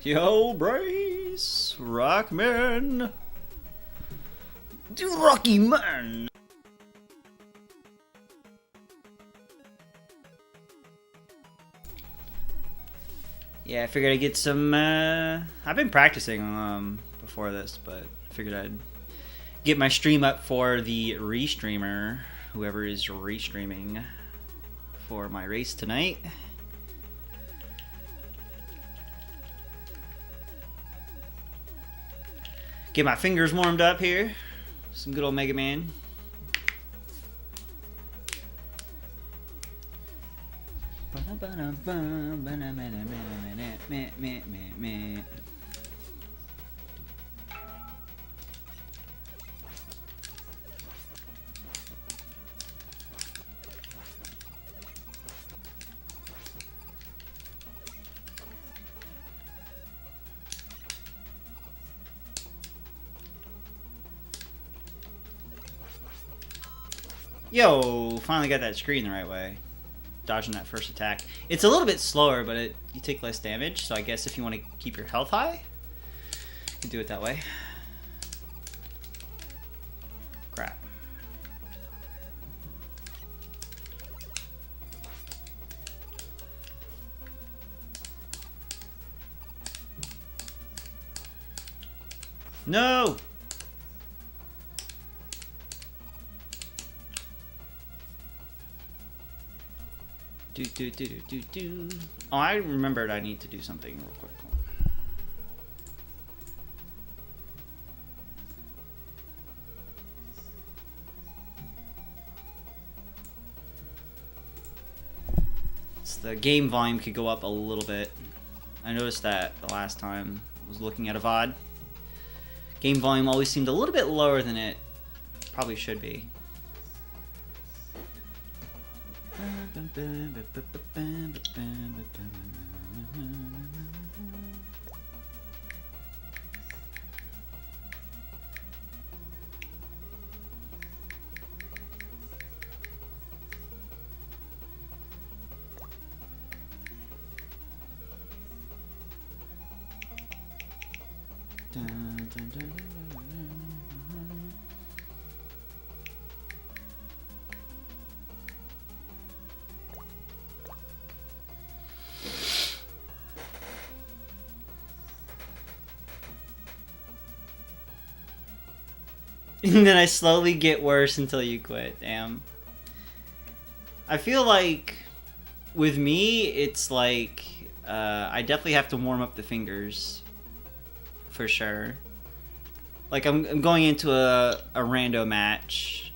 Yo, Brace! Rockman! Do Rocky Man! Yeah, I figured I'd get some, I've been practicing, before this, but I figured I'd get my stream up for the restreamer, whoever is restreaming for my race tonight. Get my fingers warmed up here. Some good old Mega Man. Yo, finally got that screen the right way. Dodging that first attack. It's a little bit slower, but you take less damage, so I guess if you want to keep your health high, you can do it that way. Crap. No! Oh, I remembered I need to do something real quick. So the game volume could go up a little bit. I noticed that the last time I was looking at a VOD. Game volume always seemed a little bit lower than it probably should be. And then I slowly get worse until you quit. Damn. I feel like with me, it's like I definitely have to warm up the fingers for sure. Like I'm going into a rando match,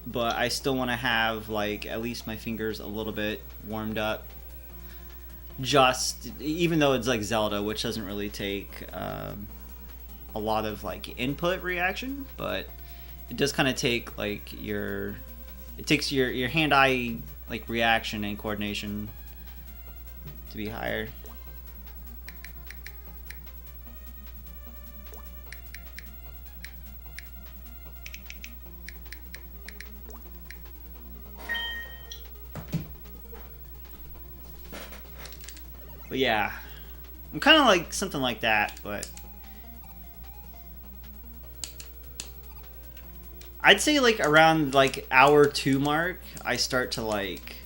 but I still want to have like at least my fingers a little bit warmed up. Just even though it's like Zelda, which doesn't really take a lot of like input reaction, but it does kind of take like your hand-eye like reaction and coordination to be higher. But yeah, I'm kind of like something like that, but I'd say like around like hour 2 mark, I start to like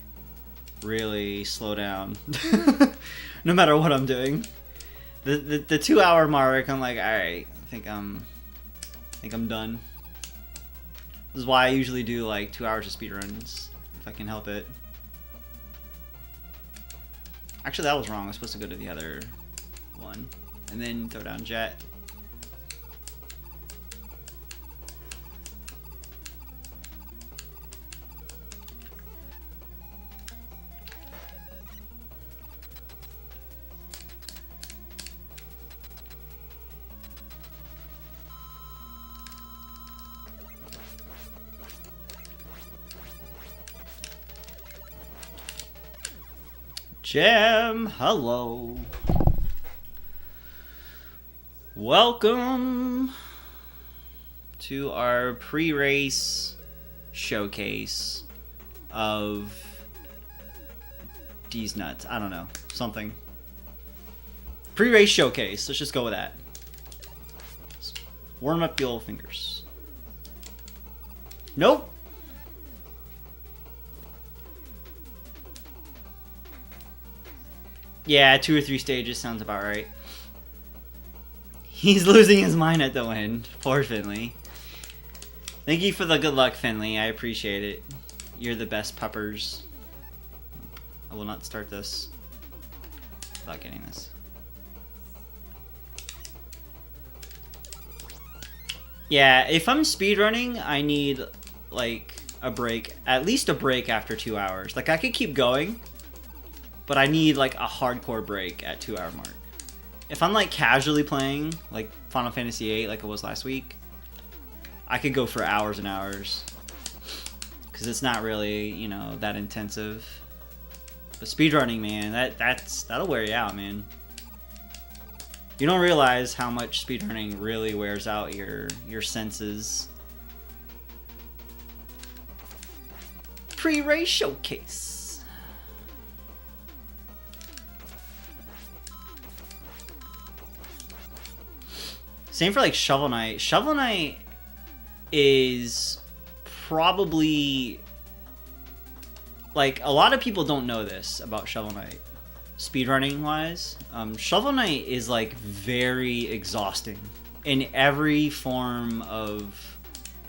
really slow down. No matter what I'm doing. The 2 hour mark, I'm like, all right, I think I'm done. This is why I usually do like 2 hours of speedruns if I can help it. Actually, that was wrong. I was supposed to go to the other one and then throw down Jet. Gem, hello. Welcome to our pre-race showcase of D's nuts. I don't know, something. Pre-race showcase. Let's just go with that. Warm up your old fingers. Nope. Yeah, 2 or 3 stages sounds about right. He's losing his mind at the end. Poor Finley. Thank you for the good luck, Finley. I appreciate it. You're the best puppers. I will not start this without getting this. Yeah, if I'm speedrunning, I need like a break. At least a break after 2 hours. Like I could keep going, but I need like a hardcore break at 2 hour mark. If I'm like casually playing, like Final Fantasy VIII like it was last week, I could go for hours and hours. Because it's not really, you know, that intensive. But speedrunning, man, that'll wear you out, man. You don't realize how much speedrunning really wears out your senses. Pre-race showcase. Same for like Shovel Knight. Shovel Knight is probably like a lot of people don't know this about Shovel Knight, speedrunning wise. Shovel Knight is like very exhausting in every form of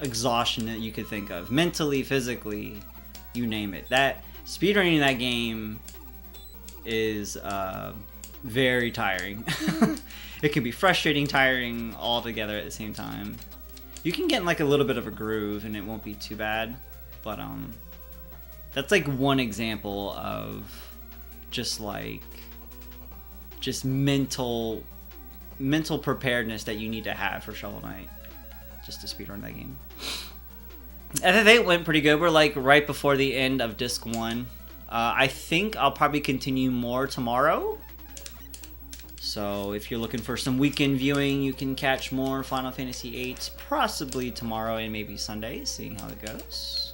exhaustion that you could think of, mentally, physically, you name it. That speedrunning that game is very tiring. It can be frustrating, tiring, all together at the same time. You can get in like a little bit of a groove and it won't be too bad, but that's like one example of just mental preparedness that you need to have for Shovel Knight just to speedrun that game. FF8 went pretty good. We're like right before the end of disc 1. I think I'll probably continue more tomorrow. So if you're looking for some weekend viewing, you can catch more Final Fantasy VIII possibly tomorrow and maybe Sunday, seeing how it goes.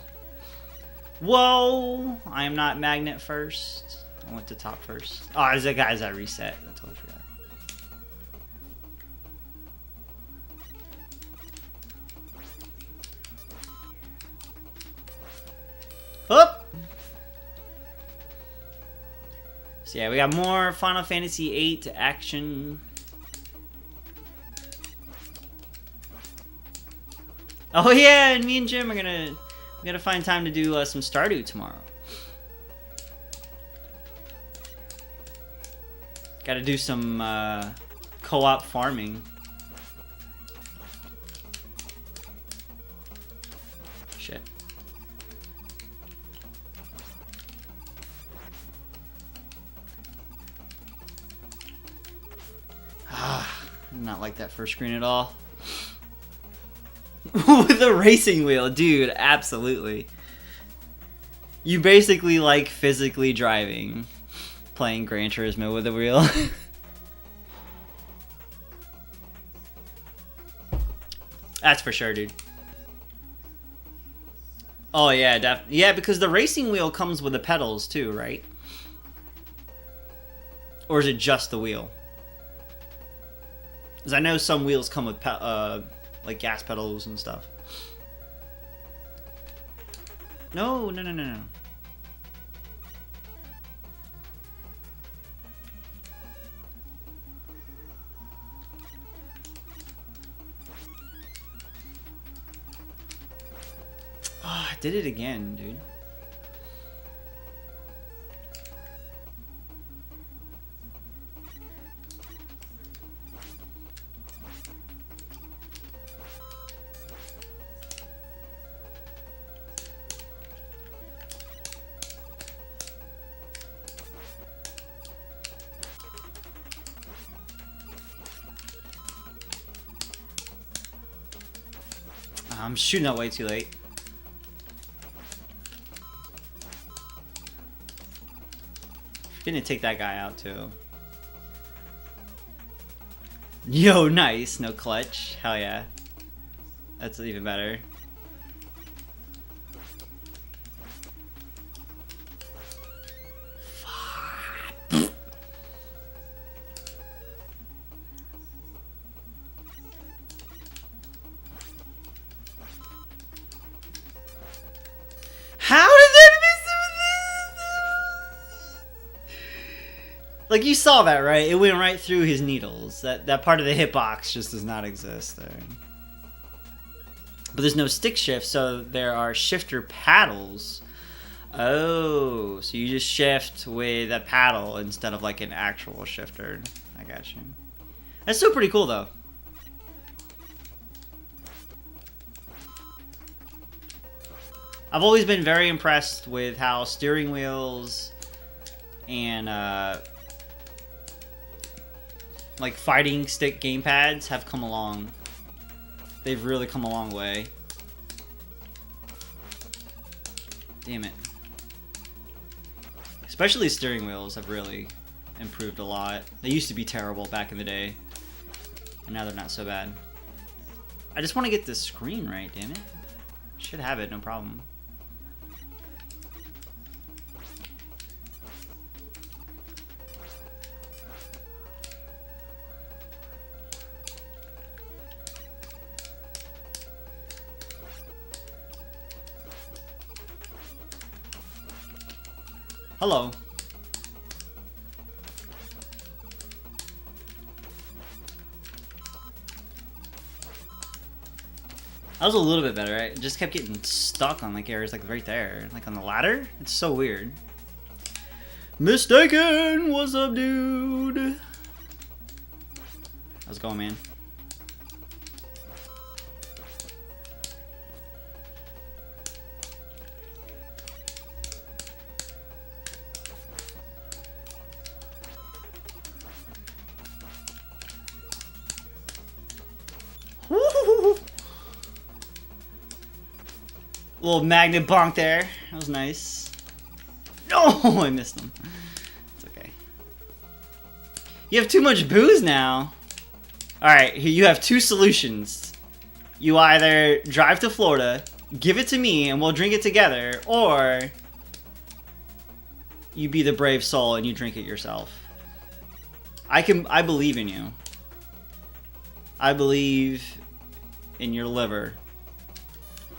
Whoa! I am not magnet first. I went to top first. Oh, there's a guys that reset. I totally forgot. Up! So yeah, we got more Final Fantasy VIII action. Oh yeah, and me and Jim are gonna find time to do some Stardew tomorrow. Gotta do some co-op farming. Shit. Ah, not like that first screen at all. With the racing wheel, dude, absolutely. You basically like physically driving, playing Gran Turismo with a wheel. That's for sure, dude. Oh yeah, yeah, because the racing wheel comes with the pedals too, right? Or is it just the wheel? Because I know some wheels come with like gas pedals and stuff. No. Oh, I did it again, dude. I'm shooting that way too late. Gonna take that guy out too. Yo, nice. No clutch. Hell yeah. That's even better. How did that miss this? Like, you saw that, right? It went right through his needles. That part of the hitbox just does not exist there. But there's no stick shift, so there are shifter paddles. Oh, so you just shift with a paddle instead of like an actual shifter. I got you. That's still pretty cool, though. I've always been very impressed with how steering wheels and like fighting stick gamepads have come along. They've really come a long way. Damn it. Especially steering wheels have really improved a lot. They used to be terrible back in the day, and now they're not so bad. I just want to get this screen right, damn it. Should have it, no problem. Hello. That was a little bit better, right? It just kept getting stuck on like areas like right there. Like on the ladder? It's so weird. Mistaken! What's up, dude? How's it going, man? Little magnet bonk there. That was nice. No, I missed him. It's okay. You have too much booze now. Alright, you have two solutions. You either drive to Florida, give it to me, and we'll drink it together, or you be the brave soul and you drink it yourself. I believe in you. I believe in your liver.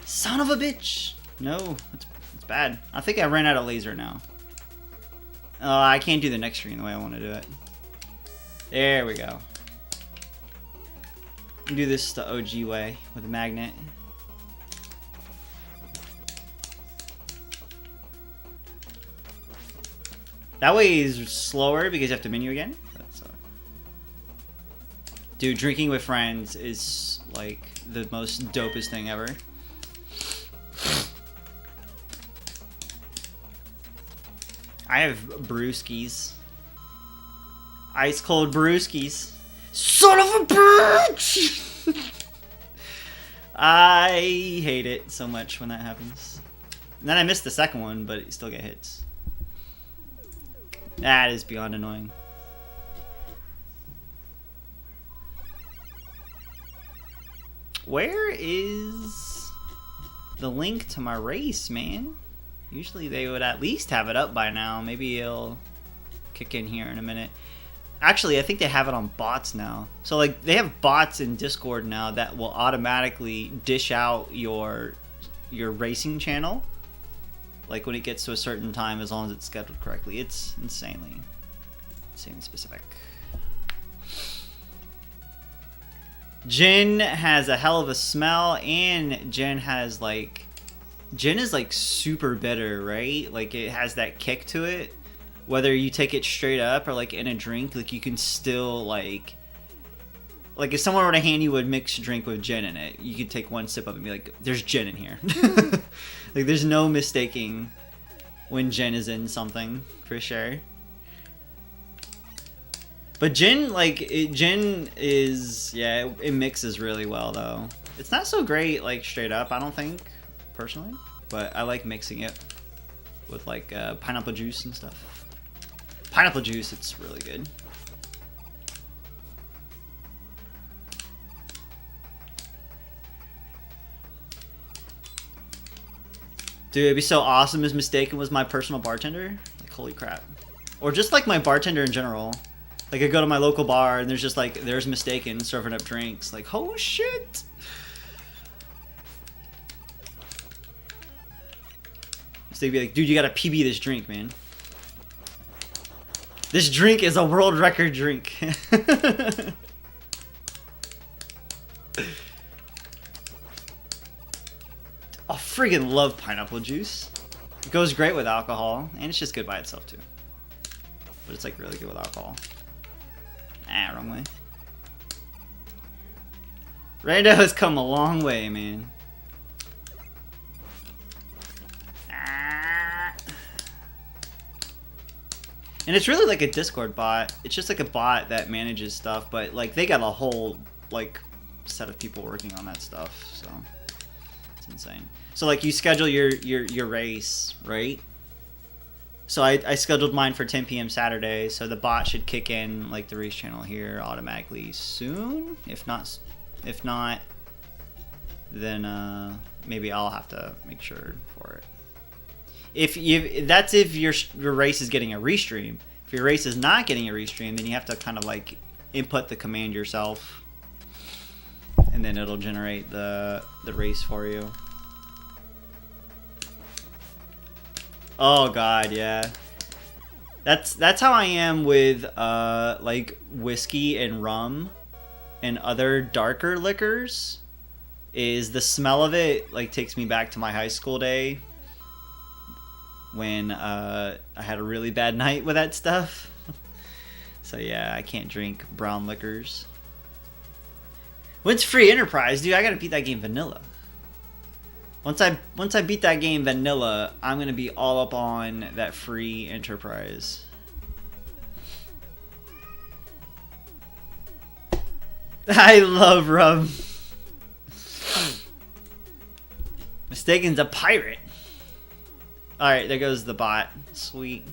Son of a bitch! No, it's bad. I think I ran out of laser now. I can't do the next screen the way I want to do it. There we go. Do this the OG way with a magnet. That way is slower because you have to menu again. That's, dude, drinking with friends is like the most dopest thing ever. I have brewskis. Ice cold brewskis. Son of a bitch! I hate it so much when that happens. And then I missed the second one, but you still get hits. That is beyond annoying. Where is the link to my race, man? Usually they would at least have it up by now. Maybe it'll kick in here in a minute. Actually, I think they have it on bots now. So like they have bots in Discord now that will automatically dish out your racing channel. Like when it gets to a certain time, as long as it's scheduled correctly. It's insanely specific. Gin has a hell of a smell, and Gin is like super bitter, right? Like it has that kick to it. Whether you take it straight up or like in a drink, like you can still like if someone were to hand you a mixed drink with gin in it, you could take one sip of it and be like, there's gin in here. Like there's no mistaking when gin is in something, for sure. But gin, gin is, yeah, it mixes really well though. It's not so great like straight up, I don't think, personally. But I like mixing it with like pineapple juice and stuff. Pineapple juice, it's really good. Dude, it'd be so awesome if Mistaken was my personal bartender. Like, holy crap. Or just like my bartender in general. Like I go to my local bar and there's just like, there's Mistaken serving up drinks. Like, oh shit. So they'd be like, dude, you gotta PB this drink, man. This drink is a world record drink. I friggin' love pineapple juice. It goes great with alcohol, and it's just good by itself too. But it's like really good with alcohol. Ah, wrong way. Rando has come a long way, man. Ah. And it's really like a Discord bot. It's just like a bot that manages stuff, but like they got a whole like set of people working on that stuff, so it's insane. So like you schedule your race, right? So I scheduled mine for 10 p.m. Saturday, so the bot should kick in like the race channel here automatically soon. If not, then maybe I'll have to make sure for it. That's if your race is getting a restream. If your race is not getting a restream, then you have to kind of like input the command yourself, and then it'll generate the race for you. Oh god, yeah. That's how I am with like whiskey and rum and other darker liquors. Is the smell of it like takes me back to my high school day when I had a really bad night with that stuff. So yeah, I can't drink brown liquors. When's free Enterprise, dude? I gotta beat that game vanilla. Once I beat that game vanilla, I'm gonna be all up on that free Enterprise. I love rum. Mistaken's a pirate. Alright, there goes the bot. Sweet.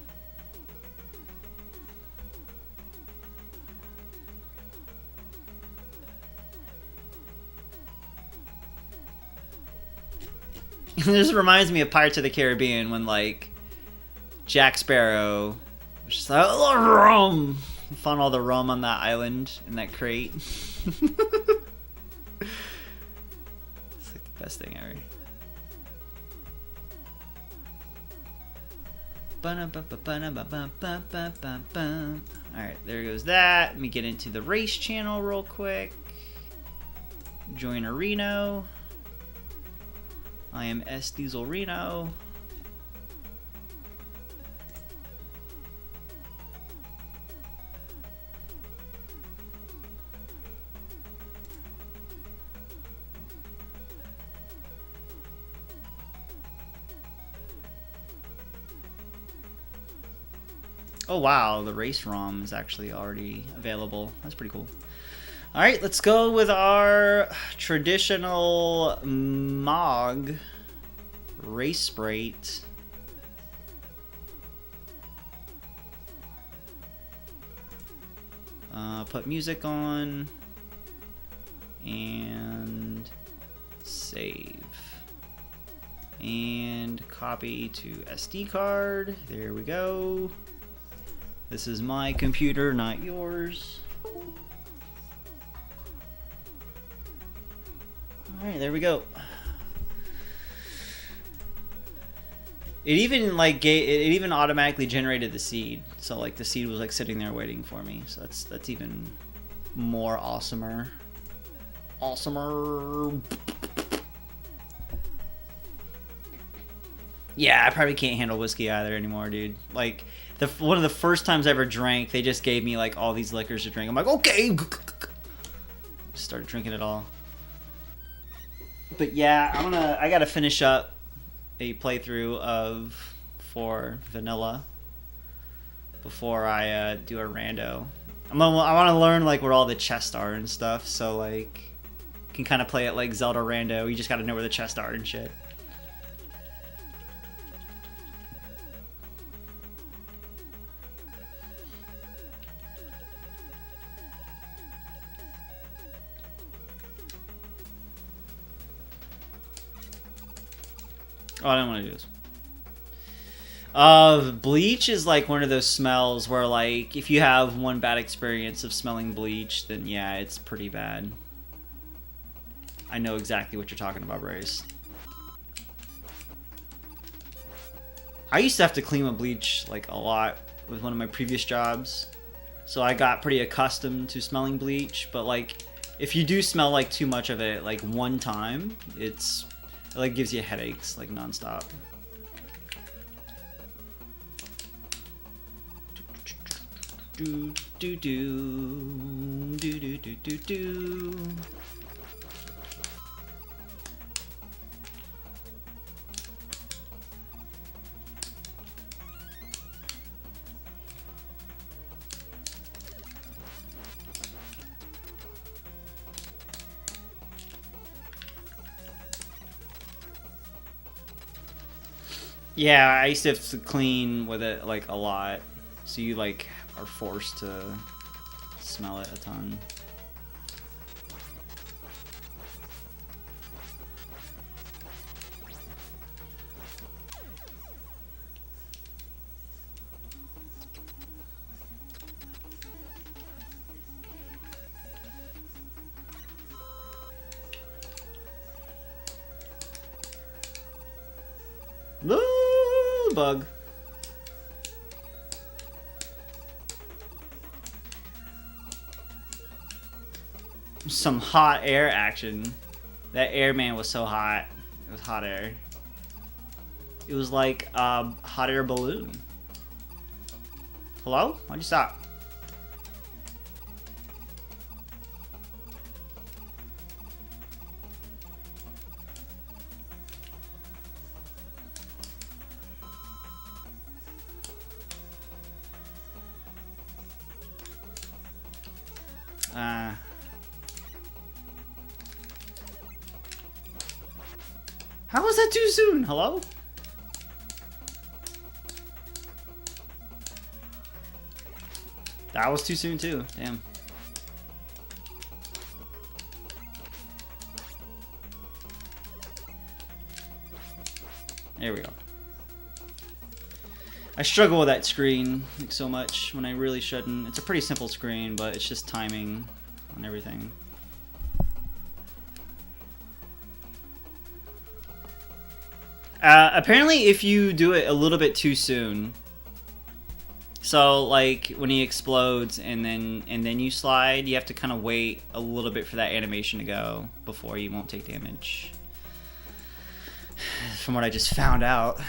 This reminds me of Pirates of the Caribbean when like Jack Sparrow was just like, oh, rum! Found all the rum on that island in that crate. It's like the best thing ever. Alright, there goes that. Let me get into the race channel real quick. Join a Reno. I am S Diesel Reno. Oh wow, the race ROM is actually already available. That's pretty cool. All right, let's go with our traditional Mog race sprite. Put music on and save and copy to SD card. There we go. This is my computer, not yours. Alright, there we go. It even like it even automatically generated the seed. So like the seed was like sitting there waiting for me. So that's even more awesomer. Awesomer. Yeah, I probably can't handle whiskey either anymore, dude. Like one of the first times I ever drank, they just gave me like all these liquors to drink. I'm like, okay. Started drinking it all. But yeah, I gotta finish up a playthrough of 4 vanilla before I do a rando. I want to learn like where all the chests are and stuff, so like can kind of play it like Zelda rando. You just gotta know where the chests are and shit. Oh, I don't want to do this. Bleach is like one of those smells where like if you have one bad experience of smelling bleach, then yeah, it's pretty bad. I know exactly what you're talking about, Bryce. I used to have to clean my bleach like a lot with one of my previous jobs, so I got pretty accustomed to smelling bleach. But like, if you do smell like too much of it like one time, it like gives you headaches like nonstop. Do do do do do do do do. Yeah, I used to have to clean with it like a lot, so you like are forced to smell it a ton. Ooh, bug. Some hot air action. That airman was so hot. It was hot air. It was like a hot air balloon. Hello? Why'd you stop? How was that too soon? Hello? That was too soon too. Damn. There we go. I struggle with that screen like so much when I really shouldn't. It's a pretty simple screen, but it's just timing on everything. Apparently, if you do it a little bit too soon, so like when he explodes and then you slide, you have to kind of wait a little bit for that animation to go before you won't take damage. From what I just found out.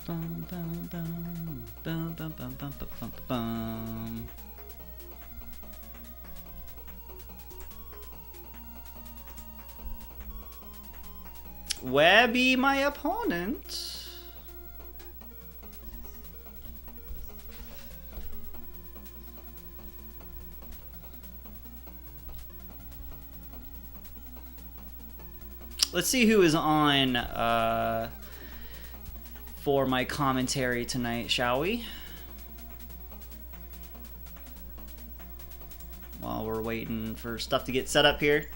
Bum, bum, bum, bum, bum, bum, bum, bum, bum. Where be my opponent? Let's see who is on for my commentary tonight, shall we? While we're waiting for stuff to get set up here.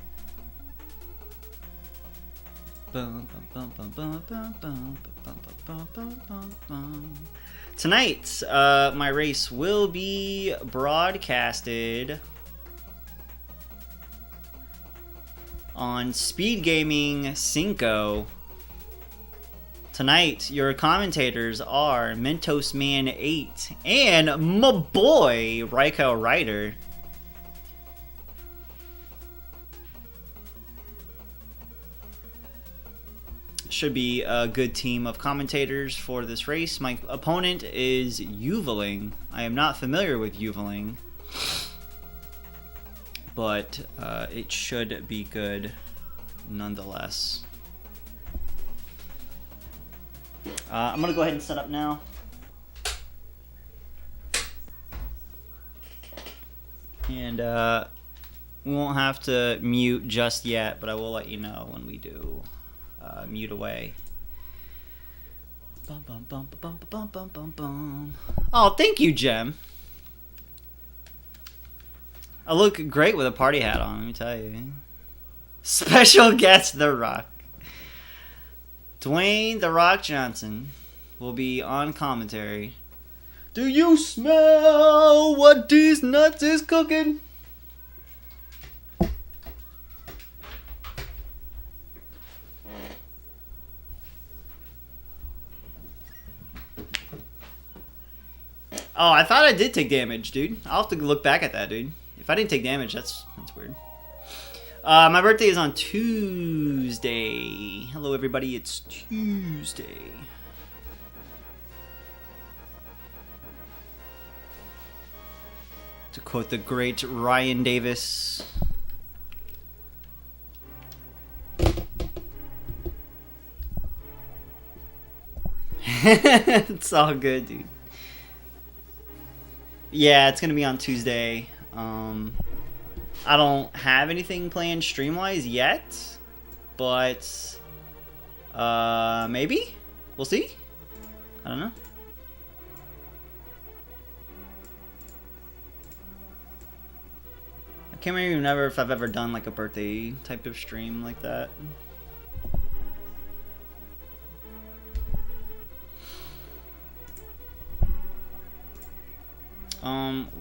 Tonight, my race will be broadcasted on Speed Gaming Cinco. Tonight, your commentators are Mentos Man 8 and my boy Ryko Ryder. Should be a good team of commentators for this race. My opponent is Yuveling. I am not familiar with Yuveling, but it should be good nonetheless. I'm gonna go ahead and set up now. And we won't have to mute just yet, but I will let you know when we do. Mute away. Oh, thank you, Jem. I look great with a party hat on, let me tell you. Special guest, The Rock. Dwayne The Rock Johnson will be on commentary. Do you smell what these nuts is cooking? Oh, I thought I did take damage, dude. I'll have to look back at that, dude. If I didn't take damage, that's weird. My birthday is on Tuesday. Hello, everybody. It's Tuesday. To quote the great Ryan Davis. It's all good, dude. Yeah, it's gonna be on Tuesday. I don't have anything planned stream-wise yet, but maybe we'll see. I don't know. I can't remember if I've ever done like a birthday type of stream like that.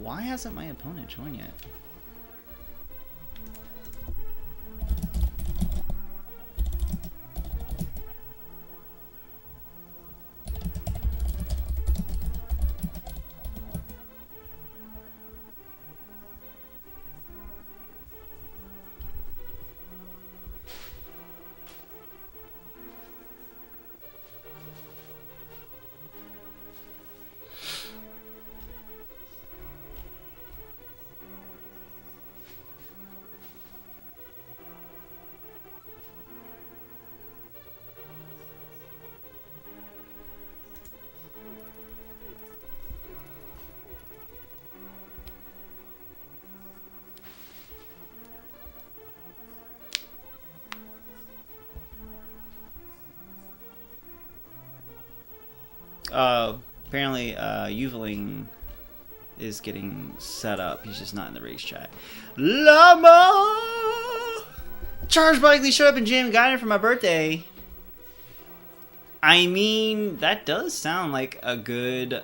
Why hasn't my opponent joined yet? Apparently, Yuveling is getting set up. He's just not in the race chat. Llama! Charles Barkley showed up in Jam Guided for my birthday. I mean, that does sound like a good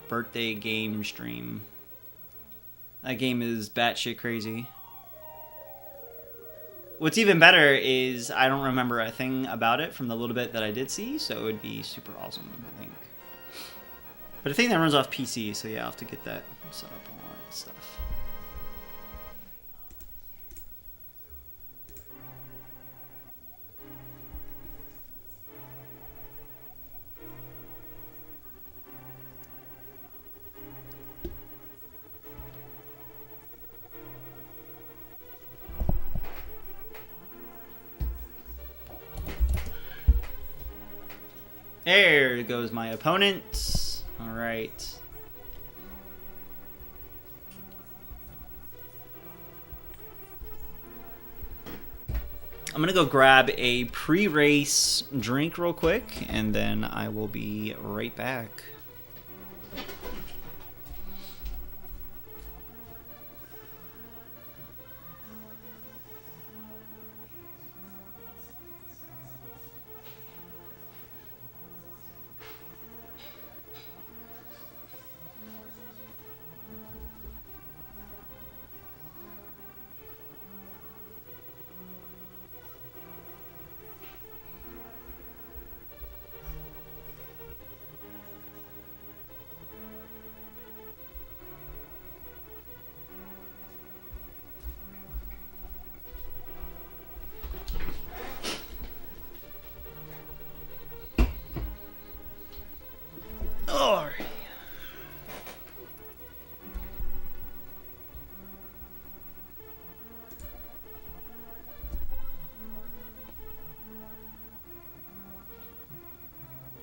birthday game stream. That game is batshit crazy. What's even better is I don't remember a thing about it from the little bit that I did see, so it would be super awesome, I think. But I think that runs off PC, so yeah, I'll have to get that set up and all that stuff. There goes my opponent. All right. I'm gonna go grab a pre-race drink real quick, and then I will be right back. Alright.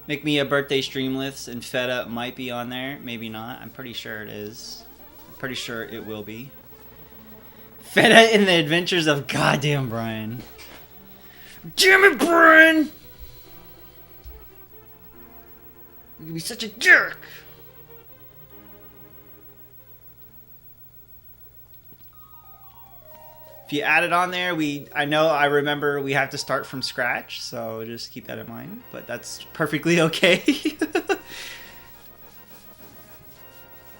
Make me a birthday stream list, and Feta might be on there. Maybe not. I'm pretty sure it is. I'm pretty sure it will be. Feta in the Adventures of Goddamn Brian. Damn it, Brian! You're gonna be such a jerk! If you add it on there, I remember we have to start from scratch, so just keep that in mind. But that's perfectly okay. Because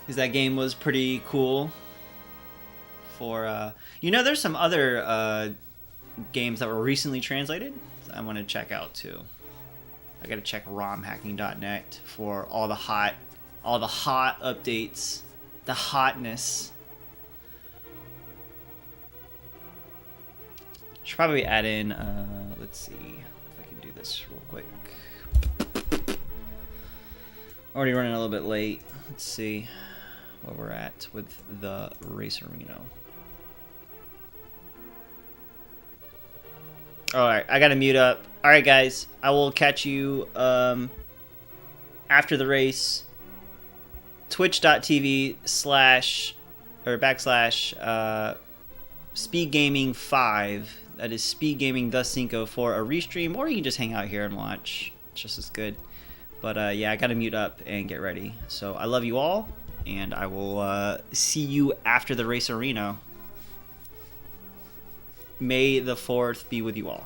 that game was pretty cool. For there's some other games that were recently translated I want to check out too. I gotta check romhacking.net for all the hot updates, the hotness. Should probably add in, let's see if I can do this real quick. Already running a little bit late. Let's see where we're at with the Racerino. Alright, I gotta mute up. Alright guys, I will catch you after the race. Twitch.tv / speedgaming5. That is speedgaming the Cinco for a restream, or you can just hang out here and watch. It's just as good. But yeah, I gotta mute up and get ready. So I love you all, and I will see you after the Racerino. May the 4th be with you all.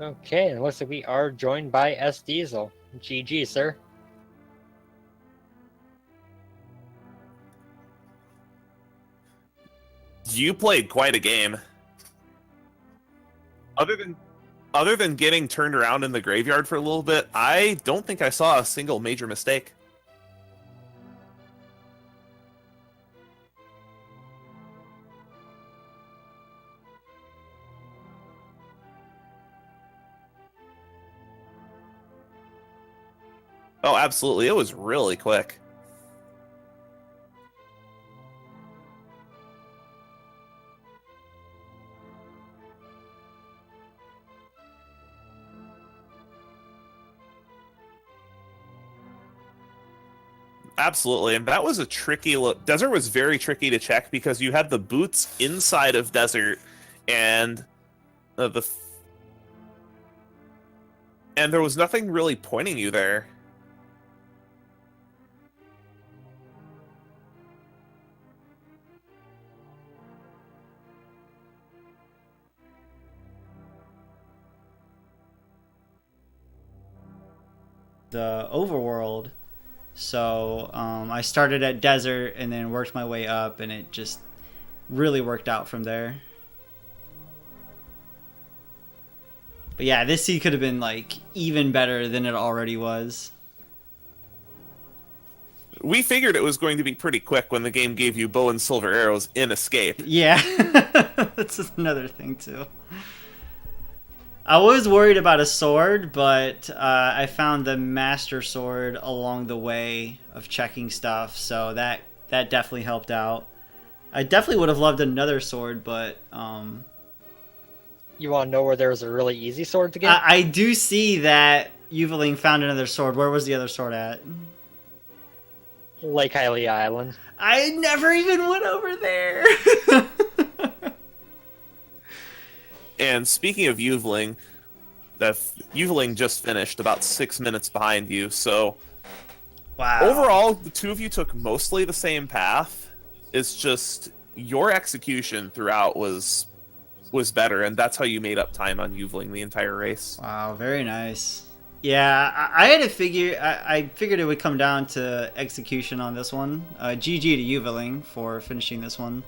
Okay, and it looks like we are joined by S Diesel. GG, sir. You played quite a game. Other than getting turned around in the graveyard for a little bit, I don't think I saw a single major mistake. Oh, absolutely. It was really quick. Absolutely. And that was a tricky look. Desert was very tricky to check because you had the boots inside of Desert and the and there was nothing really pointing you there. The overworld. So I started at desert and then worked my way up, and it just really worked out from there. But yeah, this seed could have been like even better than it already was. We figured it was going to be pretty quick when the game gave you bow and silver arrows in escape. Yeah, that's another thing too. I was worried about a sword, but I found the master sword along the way of checking stuff, so that definitely helped out. I definitely would have loved another sword, but You want to know where there's a really easy sword to get? I do see that Yuveling found another sword. Where was the other sword at? Lake Hylia Island. I never even went over there. And speaking of Yuveling, Yuveling just finished about 6 minutes behind you, so Wow. overall, the two of you took mostly the same path. It's just your execution throughout was better, and that's how you made up time on Yuveling the entire race. Wow, very nice. Yeah, I had to figure. I figured it would come down to execution on this one. GG to Yuveling for finishing this one.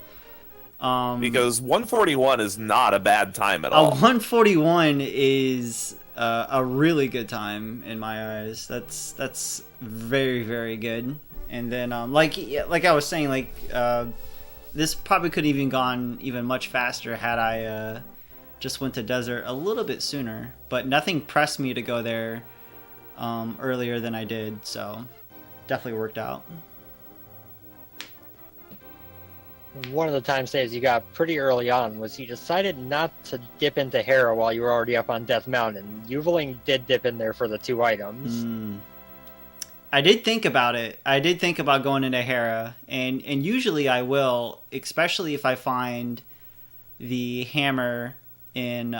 Because 141 is not a bad time at A all. 141 is a really good time in my eyes. That's very, very good. And then like I was saying, like this probably could have even gone even much faster had I just went to desert a little bit sooner. But nothing pressed me to go there earlier than I did, so definitely worked out. One of the time saves you got pretty early on was you decided not to dip into Hera while you were already up on Death Mountain. Yuveling did dip in there for the 2 items. I did think about it. I did think about going into Hera, and usually I will, especially if I find the hammer in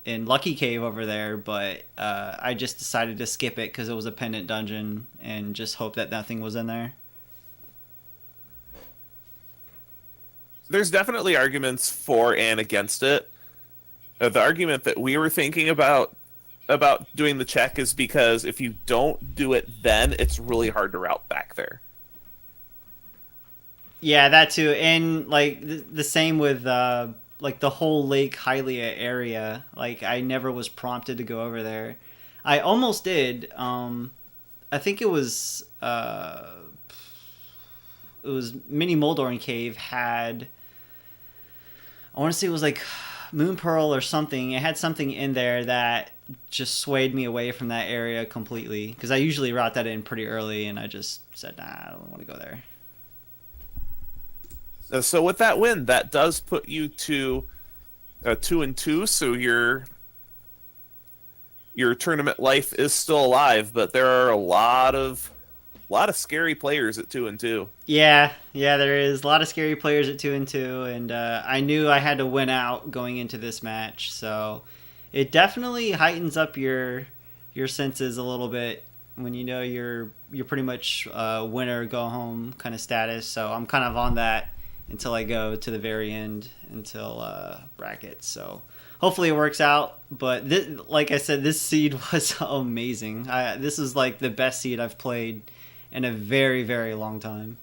Lucky Cave over there. But I just decided to skip it because it was a pendant dungeon, and just hope that nothing was in there. There's definitely arguments for and against it. The argument that we were thinking about doing the check is because if you don't do it then, it's really hard to route back there. Yeah, that too, and like the same with like the whole Lake Hylia area. Like I never was prompted to go over there. I almost did. I think it was Mini Moldorn Cave had. I want to say it was like Moon Pearl or something. It had something in there that just swayed me away from that area completely. Because I usually route that in pretty early, and I just said, nah, I don't want to go there. So with that win, that does put you to 2-2. So your tournament life is still alive, but there are a lot of scary players at 2-2. Yeah, there is a lot of scary players at 2-2, and I knew I had to win out going into this match, so it definitely heightens up your senses a little bit when you know you're pretty much winner go home kind of status. So I'm kind of on that until I go to the very end until brackets. So hopefully it works out. But like I said, this seed was amazing. This is like the best seed I've played in a very, very long time.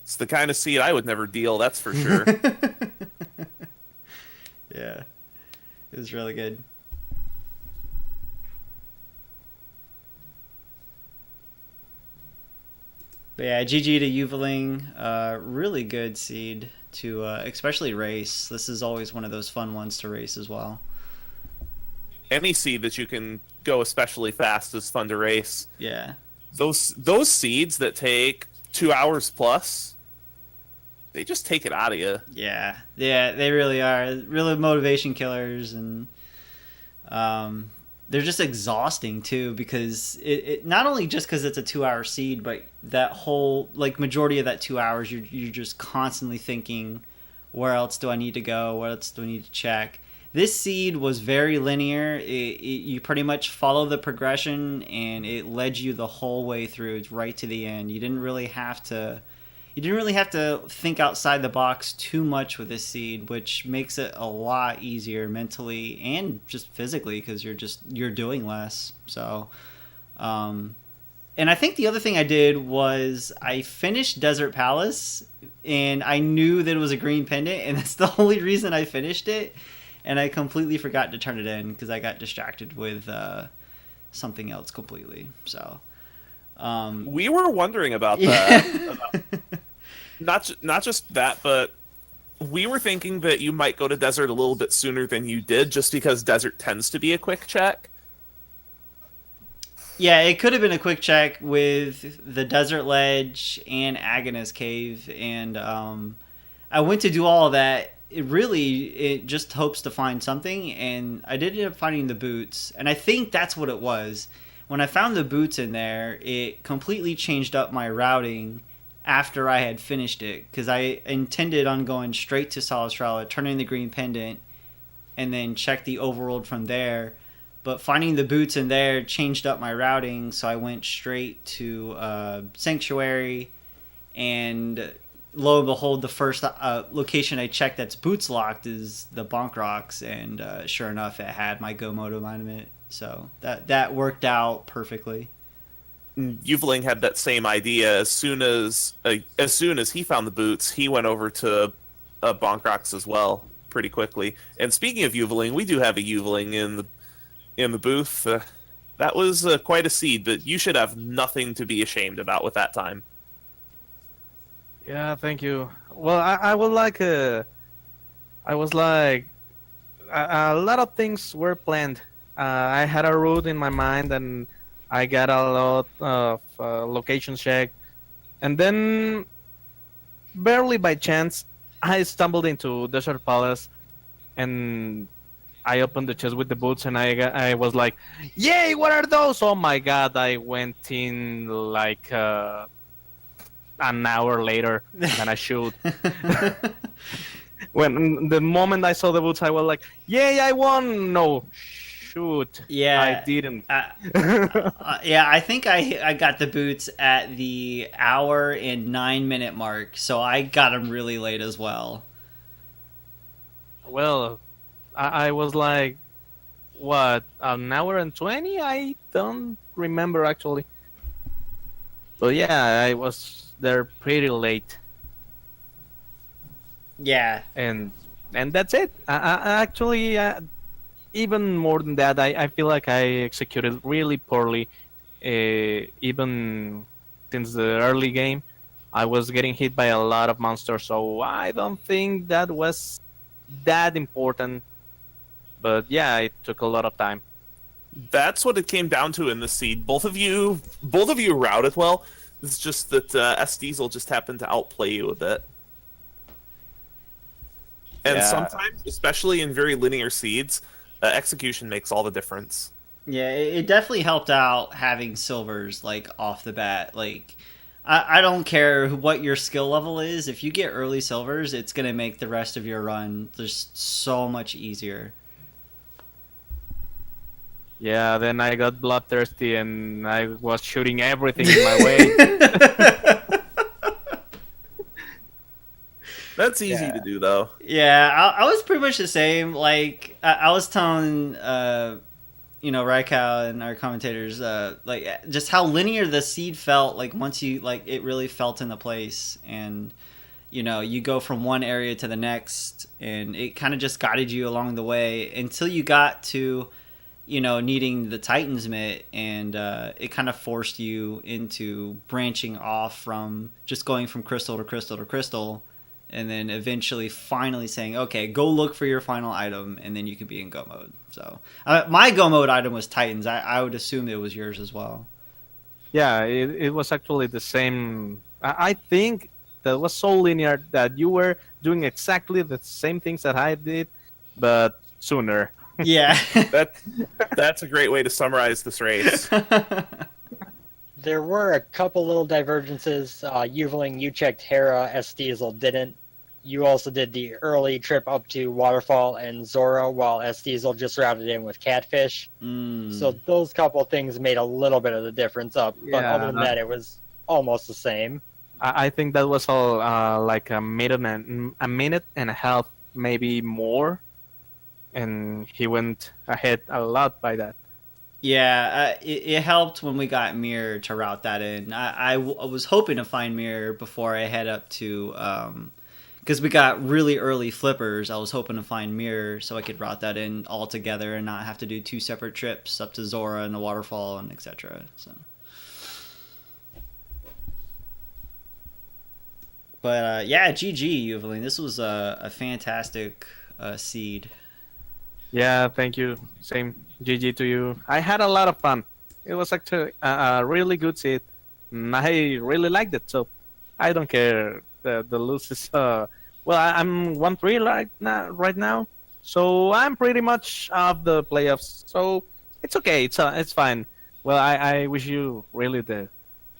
It's the kind of seed I would never deal, that's for sure. Yeah, it was really good. But yeah, GG to Yuveling. Really good seed to especially race. This is always one of those fun ones to race as well. Any seed that you can go especially fast is fun to race. Yeah. Those seeds that take 2 hours plus, they just take it out of you. Yeah, they really are. Really motivation killers, and they're just exhausting too, because it not only just because it's a 2-hour seed, but that whole like majority of that 2 hours, you're just constantly thinking, where else do I need to go? What else do I need to check? This seed was very linear. You pretty much follow the progression, and it led you the whole way through. It's right to the end. You didn't really have to think outside the box too much with this seed, which makes it a lot easier mentally and just physically because you're doing less. So, and I think the other thing I did was I finished Desert Palace, and I knew that it was a green pendant, and that's the only reason I finished it. And I completely forgot to turn it in because I got distracted with something else completely. So We were wondering about Yeah. that. Not just that, but we were thinking that you might go to desert a little bit sooner than you did, just because desert tends to be a quick check. Yeah, it could have been a quick check with the desert ledge and Agnes cave, and I went to do all of that. It just hopes to find something, and I did end up finding the boots, and I think that's what it was. When I found the boots in there, it completely changed up my routing after I had finished it, because I intended on going straight to Salistrala, turning the green pendant, and then check the overworld from there. But finding the boots in there changed up my routing, so I went straight to Sanctuary, and lo and behold, the first location I checked that's boots locked is the Bonk Rocks, and sure enough, it had my Go Mode alignment. So that worked out perfectly. Yuveling had that same idea. As soon as he found the boots, he went over to Bonk Rocks as well pretty quickly. And speaking of Yuveling, we do have a Yuveling in the booth. That was quite a seed, but you should have nothing to be ashamed about with that time. Yeah, thank you. Well, I was like, a lot of things were planned. I had a route in my mind, and I got a lot of location check, and then barely by chance, I stumbled into Desert Palace, and I opened the chest with the boots, and I was like, "Yay! What are those?" Oh my god! I went in like an hour later than I should. When the moment I saw the boots, I was like, "Yay! I won!" No, shoot, Yeah, I didn't. Yeah, I think I got the boots at the hour and 9 minute mark, so I got them really late as well. Well, I was like, what, an hour and 20? I don't remember actually. But yeah, I was there pretty late, Yeah, and that's it. Actually, even more than that, I feel like I executed really poorly. Even since the early game, I was getting hit by a lot of monsters, so I don't think that was that important. But yeah, it took a lot of time. That's what it came down to in the seed. Both of you routed well. It's just that S Diesel just happened to outplay you a bit. And Yeah. sometimes, especially in very linear seeds, execution makes all the difference. yeah, it definitely helped out having silvers like off the bat. Like, I don't care what your skill level is. If you get early silvers, it's gonna make the rest of your run just so much easier. Yeah, then I got bloodthirsty and I was shooting everything in my way. That's easy to do, though. Yeah, I was pretty much the same. Like I was telling, Raikau and our commentators, like just how linear the seed felt. Like once you like, it really felt into place, and you go from one area to the next, and it kind of just guided you along the way until you got to, needing the Titan's Mitt, and it kind of forced you into branching off from just going from crystal to crystal to crystal, and then eventually finally saying, okay, go look for your final item, and then you can be in go mode. So my go mode item was Titans. I would assume it was yours as well. Yeah, it was actually the same. I think that was so linear that you were doing exactly the same things that I did, but sooner. Yeah. That's a great way to summarize this race. There were a couple little divergences. Yuveling, you checked Hera, S Diesel didn't. You also did the early trip up to Waterfall and Zora, while S Diesel just routed in with Catfish. So those couple things made a little bit of the difference up. But Yeah. other than that, it was almost the same. I think that was all like a minute and a half, maybe more, and he went ahead a lot by that. Yeah, it helped when we got Mirror to route that in. I was hoping to find Mirror before I head up to, because we got really early flippers. I was hoping to find Mirror so I could route that in all together and not have to do two separate trips up to Zora and the Waterfall and etc. So But yeah, GG, Yuveling. This was a fantastic seed. Yeah, thank you. Same. GG to you. I had a lot of fun. It was actually a really good seat. I really liked it. So I don't care. The loses. Well, I'm 1-3 right now. So I'm pretty much off the playoffs. So it's okay. It's fine. Well, I wish you really the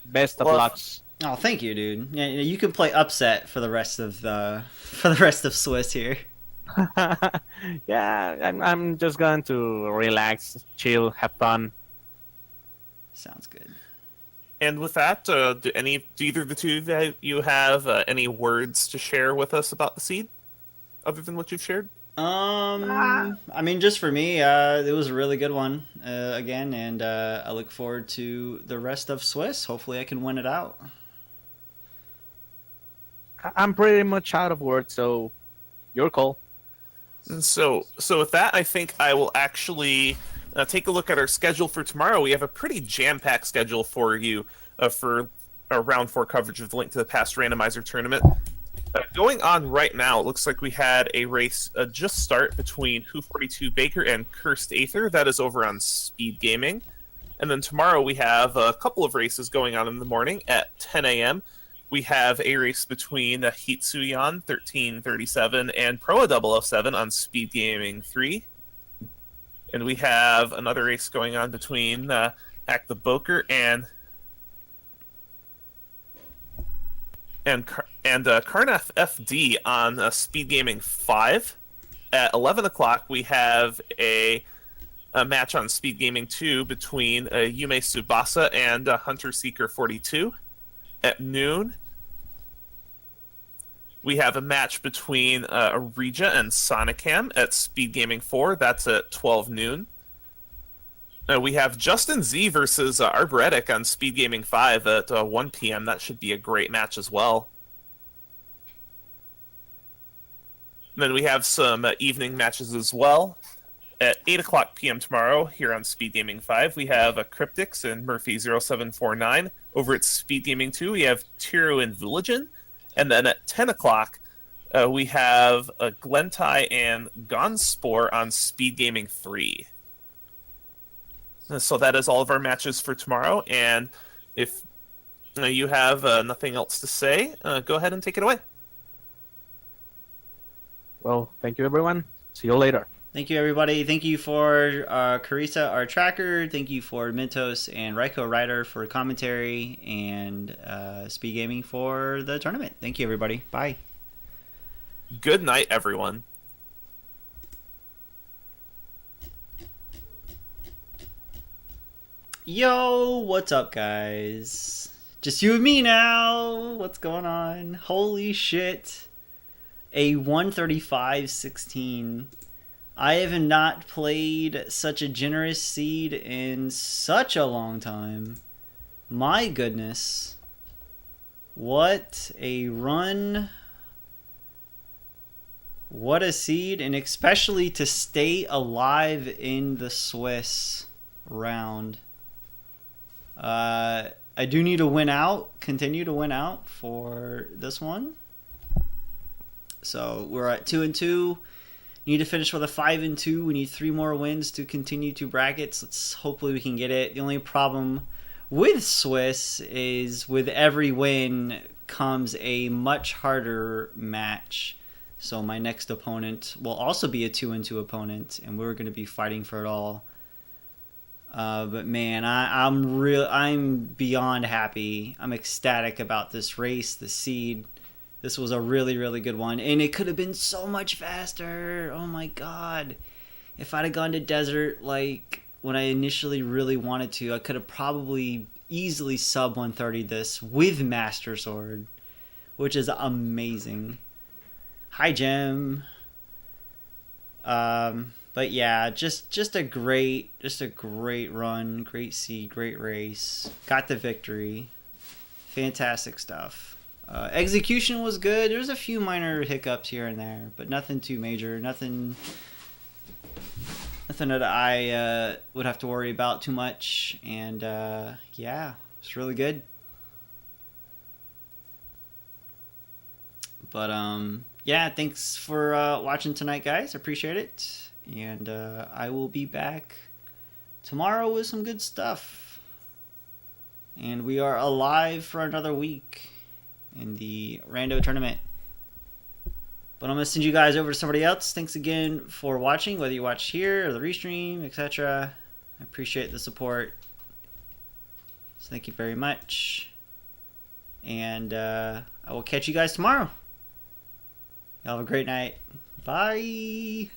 best of Well, lucks. Oh, thank you, dude. Yeah, you can play upset for the rest of the for the rest of Swiss here. Yeah, I'm just going to relax, chill, have fun. Sounds good. and with that, do either of the two that you have any words to share with us about the seed, other than what you've shared? I mean, just for me, it was a really good one again, and I look forward to the rest of Swiss. Hopefully, I can win it out. I'm pretty much out of words, so your call. And so with that, I think I will actually take a look at our schedule for tomorrow. We have a pretty jam-packed schedule for you for a round 4 coverage of the Link to the Past randomizer tournament. Going on right now, it looks like we had a race just start between Who42 Baker and Cursed Aether. That is over on Speed Gaming. And then tomorrow we have a couple of races going on in the morning at 10 a.m. We have a race between Hitsuyan 1337 and Proa 007 on Speed Gaming 3. And we have another race going on between Act the Boker and Karnath FD on Speed Gaming 5. At 11 o'clock, we have a match on Speed Gaming 2 between Yume Tsubasa and Hunter Seeker 42. At noon, we have a match between Arija and Sonicam at Speed Gaming 4. That's at 12 noon. We have Justin Z versus Arboretic on Speed Gaming 5 at 1 p.m. That should be a great match as well. And then we have some evening matches as well. At 8 o'clock p.m. tomorrow, here on Speed Gaming 5, we have Cryptix and Murphy0749. Over at Speed Gaming 2, we have Tiro and Villagen. And then at 10 o'clock, we have Glentai and Gonspore on Speed Gaming 3. So that is all of our matches for tomorrow. And if you have nothing else to say, go ahead and take it away. Well, thank you, everyone. See you later. Thank you, everybody. Thank you for Carissa, our tracker. Thank you for Mentos and Raiko Ryder for commentary, and Speed Gaming for the tournament. Thank you, everybody. Bye. Good night, everyone. Yo, what's up, guys? Just you and me now. What's going on? Holy shit. A 135-16. I have not played such a generous seed in such a long time. My goodness. What a run. What a seed, and especially to stay alive in the Swiss round. I do need to win out, continue to win out for this one. So we're at 2-2. Need to finish with a 5-2. We need 3 more wins to continue to brackets. Hopefully we can get it. The only problem with Swiss is with every win comes a much harder match. So my next opponent will also be a 2-2 opponent, and we're going to be fighting for it all. But man, I'm beyond happy. I'm ecstatic about this race, the seed. This was a really, really good one, and it could have been so much faster. Oh my god! If I'd have gone to desert like when I initially really wanted to, I could have probably easily sub 130 this with Master Sword, which is amazing. Hi, Gem. But yeah, just a great run, great seed, great race. Got the victory. Fantastic stuff. Execution was good. There was a few minor hiccups here and there, but nothing too major. Nothing that I would have to worry about too much. And yeah, it's really good. But yeah, thanks for watching tonight, guys. I appreciate it. And I will be back tomorrow with some good stuff. And we are alive for another week in the Rando tournament. But I'm going to send you guys over to somebody else. Thanks again for watching, whether you watch here or the restream, etc. I appreciate the support. So thank you very much. And I will catch you guys tomorrow. Y'all have a great night. Bye.